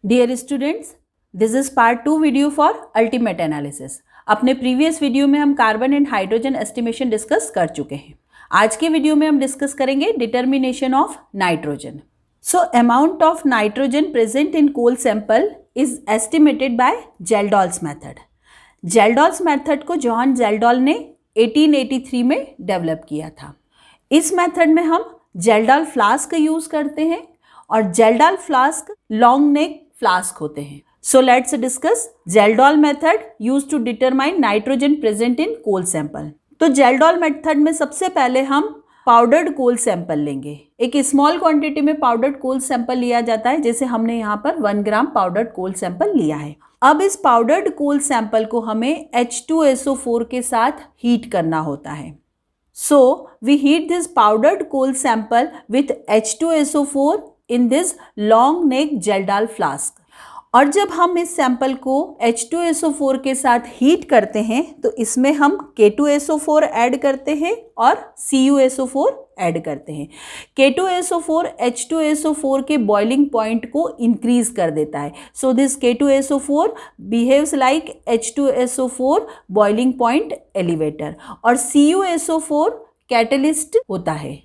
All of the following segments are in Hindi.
Dear students, this is part 2 video for ultimate analysis. अपने प्रीवियस वीडियो में हम carbon and hydrogen estimation discuss कर चुके हैं। आज के वीडियो में हम डिस्कस करेंगे determination of nitrogen. So amount of nitrogen present in coal sample is estimated by Kjeldahl's method. Kjeldahl's method को जॉन जेल्डॉल ने 1883 में डेवलप किया था। इस मेथड में हम जेल्डॉल फ्लास्क यूज करते हैं और Kjeldahl flask long neck flask होते हैं। So let's discuss Kjeldahl method use to determine nitrogen present in coal sample. तो जेल्डॉल मेथड में सबसे पहले हम पाउडर्ड कोल सैंपल लेंगे। एक स्मॉल क्वांटिटी में पाउडर्ड कोल सैंपल लिया जाता है, जैसे हमने यहाँ पर 1 ग्राम पाउडर्ड कोल सैंपल लिया है। अब इस पाउडर्ड कोल सैंपल को हमें H2SO4 के साथ हीट करना होता है। So we heat this powdered coal sample with H2SO4 in this long neck Geldal flask। और जब हम इस सैंपल को H2SO4 के साथ हीट करते हैं तो इसमें हम K2SO4 ऐड करते हैं और CuSO4 ऐड करते हैं। K2SO4 H2SO4 के बॉइलिंग पॉइंट को इंक्रीज कर देता है। So this K2SO4 behaves like H2SO4 boiling point elevator और CuSO4 कैटलिस्ट होता है।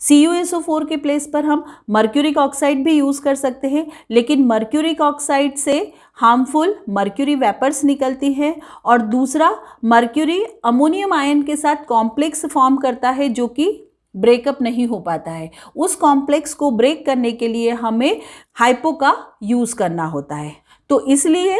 CuSO4 के प्लेस पर हम मर्क्यूरिक ऑक्साइड भी यूज़ कर सकते हैं, लेकिन मर्क्यूरिक ऑक्साइड से हार्मफुल मर्क्यूरी वेपर्स निकलती है और दूसरा मर्क्यूरी अमोनियम आयन के साथ कॉम्प्लेक्स फॉर्म करता है जो कि ब्रेकअप नहीं हो पाता है। उस कॉम्प्लेक्स को ब्रेक करने के लिए हमें हाइपो का यूज़ करना होता है। तो इसलिए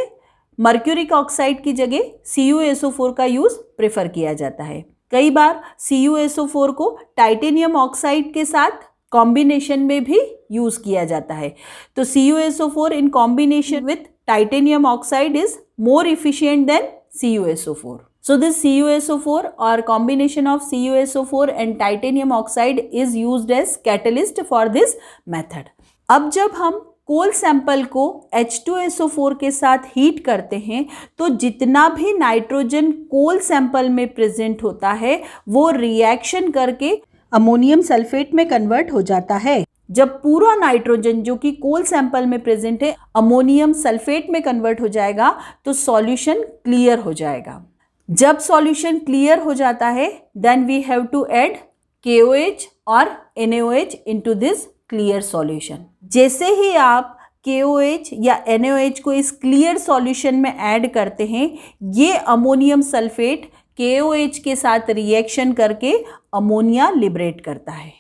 मर्क्यूरिक ऑक्साइड की जगह CuSO4 का यूज़ प्रेफर किया जाता है। कई बार CuSO4 को टाइटेनियम ऑक्साइड के साथ कॉम्बिनेशन में भी यूज़ किया जाता है। तो CuSO4 in combination with titanium oxide is more efficient than CuSO4। So this CuSO4 or combination of CuSO4 and titanium oxide is used as catalyst for this method। अब जब हम कोल सैंपल को H2SO4 के साथ हीट करते हैं तो जितना भी नाइट्रोजन कोल सैंपल में प्रेजेंट होता है वो रिएक्शन करके अमोनियम सल्फेट में कन्वर्ट हो जाता है। जब पूरा नाइट्रोजन जो कि कोल सैंपल में प्रेजेंट है अमोनियम सल्फेट में कन्वर्ट हो जाएगा तो सॉल्यूशन क्लियर हो जाएगा। जब सॉल्यूशन क्लियर हो जाता है then we have to add KOH और NaOH into this clear solution. जैसे ही आप KOH या NaOH को इस क्लियर सॉल्यूशन में ऐड करते हैं ये अमोनियम सल्फेट KOH के साथ रिएक्शन करके अमोनिया लिबरेट करता है।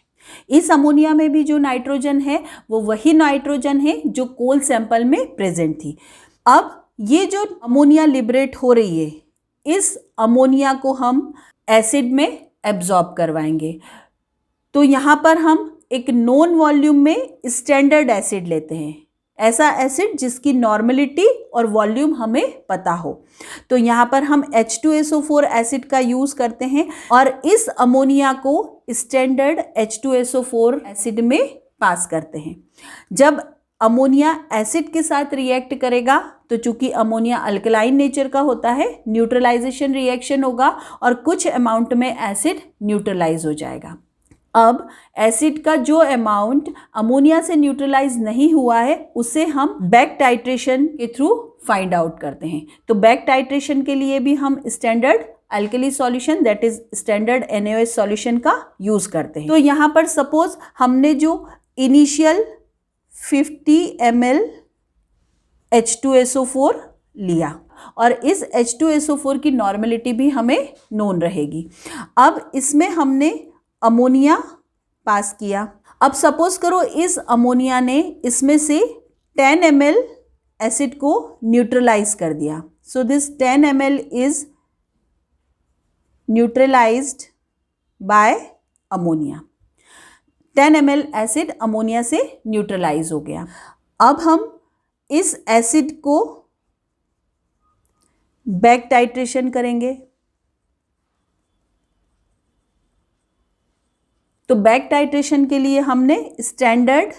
इस अमोनिया में भी जो नाइट्रोजन है वो वही नाइट्रोजन है जो कोल सैंपल में प्रेजेंट थी। अब ये जो अमोनिया लिबरेट हो रही है इस अमोनिया को हम एसिड में एब्जॉर्ब करवाएंगे। तो यहाँ पर हम एक नॉन वॉल्यूम में स्टैंडर्ड एसिड लेते हैं, ऐसा एसिड जिसकी नॉर्मलिटी और वॉल्यूम हमें पता हो। तो यहाँ पर हम H2SO4 एसिड का यूज़ करते हैं और इस अमोनिया को स्टैंडर्ड H2SO4 एसिड में पास करते हैं। जब अमोनिया एसिड के साथ रिएक्ट करेगा तो चूंकि अमोनिया अल्कलाइन नेचर का होता है न्यूट्रलाइजेशन रिएक्शन होगा और कुछ अमाउंट में एसिड न्यूट्रलाइज हो जाएगा। अब एसिड का जो अमाउंट अमोनिया से न्यूट्रलाइज नहीं हुआ है उसे हम बैक टाइट्रेशन के थ्रू फाइंड आउट करते हैं। तो बैक टाइट्रेशन के लिए भी हम standard alkali solution that is standard NaOH solution का यूज़ करते हैं। तो यहाँ पर सपोज हमने जो इनिशियल 50 ml H2SO4 लिया और इस H2SO4 की नॉर्मलिटी भी हमें नोन रहेगी। अब इसमें हमने अमोनिया पास किया। अब सपोज करो इस अमोनिया ने इसमें से 10 ml एसिड को न्यूट्रलाइज कर दिया। So this 10 ml is neutralised by ammonia. 10 ml acid ammonia से न्यूट्रलाइज हो गया। अब हम इस एसिड को बैक टाइट्रेशन करेंगे। तो बैक टाइट्रेशन के लिए हमने स्टैंडर्ड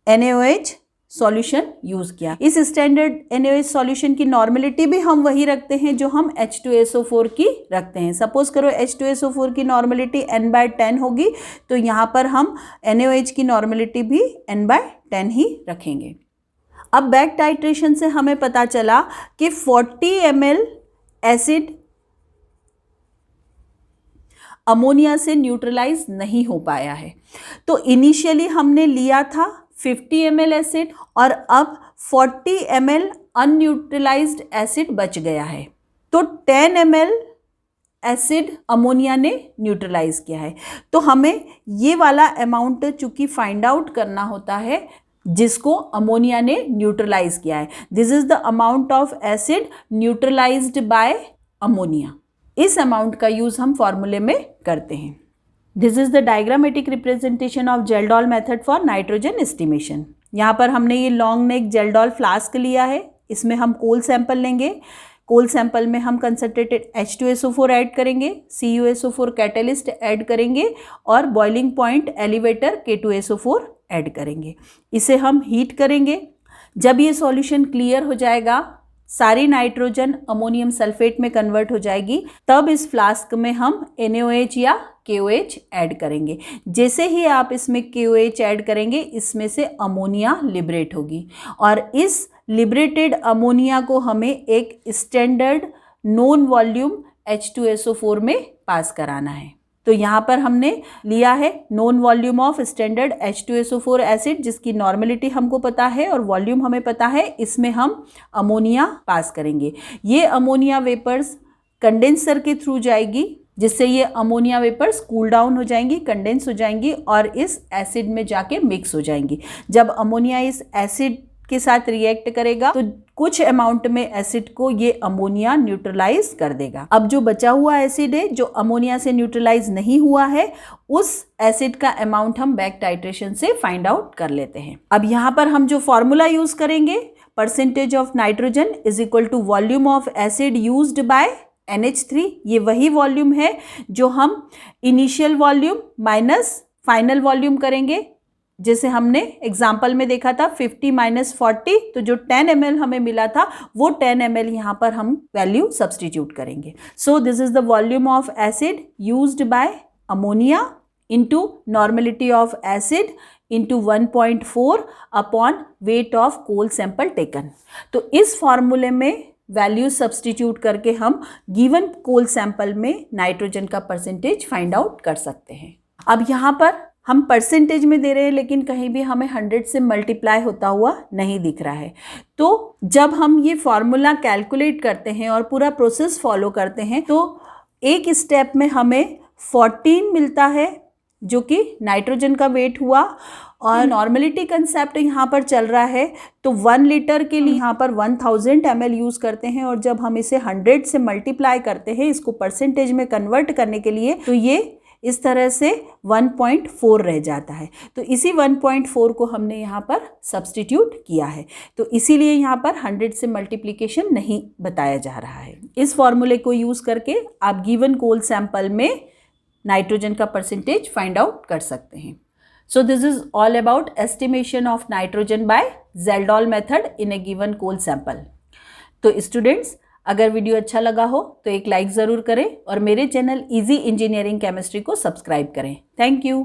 NaOH सॉल्यूशन यूज़ किया। इस स्टैंडर्ड NaOH सॉल्यूशन की नॉर्मलिटी भी हम वही रखते हैं जो हम H2SO4 की रखते हैं। सपोज करो H2SO4 की नॉर्मलिटी n/10 होगी तो यहाँ पर हम NaOH की नॉर्मलिटी भी n/10 ही रखेंगे। अब बैक टाइट्रेशन से हमें पता चला कि 40 ml एसिड अमोनिया से न्यूट्रलाइज नहीं हो पाया है। तो इनिशियली हमने लिया था 50 ml एसिड और अब 40 ml अनन्यूट्रलाइज्ड एसिड बच गया है। तो 10 ml एसिड अमोनिया ने न्यूट्रलाइज किया है। तो हमें ये वाला अमाउंट चूंकि फाइंड आउट करना होता है जिसको अमोनिया ने न्यूट्रलाइज किया है। This is the amount of acid neutralised by ammonia. इस अमाउंट का यूज हम फॉर्मूले में करते हैं। This is the diagrammatic representation of Kjeldahl method for nitrogen estimation. यहाँ पर हमने ये लॉन्ग नेक जेल्डॉल फ्लास्क लिया है। इसमें हम कोल सैंपल लेंगे। कोल सैंपल में हम कंसनट्रेटेड H2SO4 ऐड करेंगे, CuSO4 कैटेलिस्ट ऐड करेंगे और boiling point elevator K2SO4 add करेंगे। इसे हम हीट करेंगे। जब ये सॉल्यूशन क्लियर हो जाएगा, सारी नाइट्रोजन अमोनियम सल्फेट में कन्वर्ट हो जाएगी, तब इस फ्लास्क में हम NaOH या KOH ऐड करेंगे। जैसे ही आप इसमें KOH ऐड करेंगे, इसमें से अमोनिया लिबरेट होगी और इस लिबरेटेड अमोनिया को हमें एक स्टैंडर्ड नॉन वॉल्यूम H2SO4 में पास कराना है। तो यहाँ पर हमने लिया है non volume of standard H2SO4 acid, जिसकी नॉर्मेलिटी हमको पता है और वॉल्यूम हमें पता है। इसमें हम अमोनिया पास करेंगे। ये अमोनिया वेपर्स कंडेंसर के थ्रू जाएगी, जिससे ये अमोनिया वेपर्स कूल डाउन हो जाएंगी, कंडेंस हो जाएंगी और इस एसिड में जाके मिक्स हो जाएंगी। जब अमोनिया इस एसिड के साथ रिएक्ट करेगा तो कुछ अमाउंट में एसिड को ये अमोनिया न्यूट्रलाइज कर देगा। अब जो बचा हुआ एसिड है, जो अमोनिया से न्यूट्रलाइज नहीं हुआ है, उस एसिड का अमाउंट हम बैक टाइट्रेशन से फाइंड आउट कर लेते हैं। अब यहाँ पर हम जो फॉर्मूला यूज करेंगे, percentage of nitrogen is equal to volume of acid used by NH3। ये वही वॉल्यूम है जो हम initial volume minus final volume करेंगे। जैसे हमने एग्जाम्पल में देखा था 50 माइनस 40, तो जो 10 ml हमें मिला था वो 10 ml यहाँ पर हम वैल्यू सब्सटीट्यूट करेंगे। So this is the volume of acid used by ammonia into normality of acid into 1.4 upon weight of coal sample taken. तो इस फॉर्मूले में वैल्यू सब्सटीट्यूट करके हम गिवन कोल सैंपल में नाइट्रोजन का परसेंटेज फाइंड आउट कर सकते हैं। अब यहाँ पर हम परसेंटेज में दे रहे हैं, लेकिन कहीं भी हमें 100 से मल्टीप्लाई होता हुआ नहीं दिख रहा है। तो जब हम ये फॉर्मूला कैलकुलेट करते हैं और पूरा प्रोसेस फॉलो करते हैं, तो एक स्टेप में हमें 14 मिलता है, जो कि नाइट्रोजन का वेट हुआ। और नॉर्मेलिटी कंसेप्ट यहाँ पर चल रहा है, तो 1 लीटर के लिए यहाँ पर 1000 ml यूज़ करते हैं और जब हम इसे 100 से मल्टीप्लाई करते हैं इसको परसेंटेज में कन्वर्ट करने के लिए, तो ये इस तरह से 1.4 रह जाता है। तो इसी 1.4 को हमने यहाँ पर सब्सटीट्यूट किया है, तो इसीलिए यहाँ पर 100 से मल्टीप्लिकेशन नहीं बताया जा रहा है। इस फॉर्मूले को यूज़ करके आप गिवन कोल सैंपल में नाइट्रोजन का परसेंटेज फाइंड आउट कर सकते हैं। So this is all about estimation of nitrogen by Kjeldahl method in a given coal sample. तो स्टूडेंट्स, अगर वीडियो अच्छा लगा हो तो एक लाइक ज़रूर करें और मेरे चैनल इजी इंजीनियरिंग केमिस्ट्री को सब्सक्राइब करें। Thank you.